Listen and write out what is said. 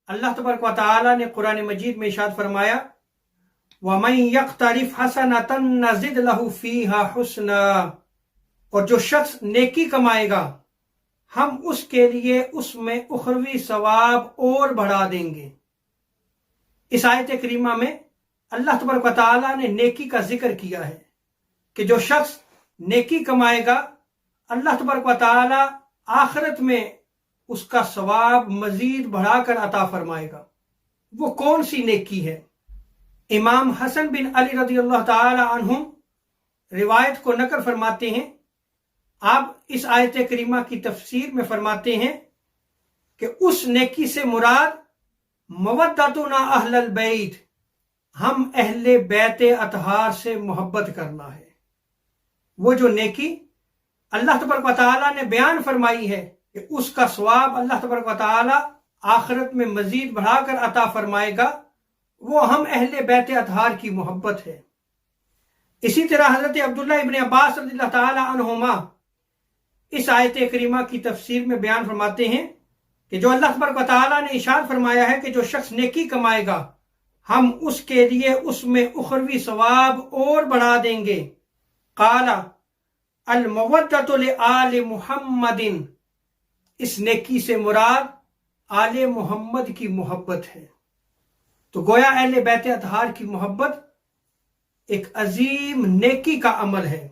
اللہ تبارک و تعالی نے قرآن مجید میں ارشاد فرمایا وَمَن يَقْتَرِفْ حَسَنَةً نَزِدْ لَهُ فِيهَا حُسْنًا، اور جو شخص نیکی کمائے گا ہم اس کے لیے اس میں اخروی ثواب اور بڑھا دیں گے۔ اس آیت کریمہ میں اللہ تبارک و تعالی نے نیکی کا ذکر کیا ہے کہ جو شخص نیکی کمائے گا اللہ تبارک و تعالی آخرت میں اس کا ثواب مزید بڑھا کر عطا فرمائے گا۔ وہ کون سی نیکی ہے؟ امام حسن بن علی رضی اللہ تعالی عنہم روایت کو نقل فرماتے ہیں، آپ اس آیت کریمہ کی تفسیر میں فرماتے ہیں کہ اس نیکی سے مراد مودتنا اہل البیت، ہم اہل بیت اطہار سے محبت کرنا ہے۔ وہ جو نیکی اللہ تبارک و تعالی نے بیان فرمائی ہے کہ اس کا ثواب اللہ تبارک و تعالی آخرت میں مزید بڑھا کر عطا فرمائے گا، وہ ہم اہل بیت اطہار کی محبت ہے۔ اسی طرح حضرت عبداللہ ابن عباس رضی اللہ تعالی عنہما اس آیت کریمہ کی تفسیر میں بیان فرماتے ہیں کہ جو اللہ تبارک و تعالی نے ارشاد فرمایا ہے کہ جو شخص نیکی کمائے گا ہم اس کے لیے اس میں اخروی ثواب اور بڑھا دیں گے۔ قال المودۃ لآل محمد، اس نیکی سے مراد آل محمد کی محبت ہے۔ تو گویا اہل بیت اطہار کی محبت ایک عظیم نیکی کا عمل ہے۔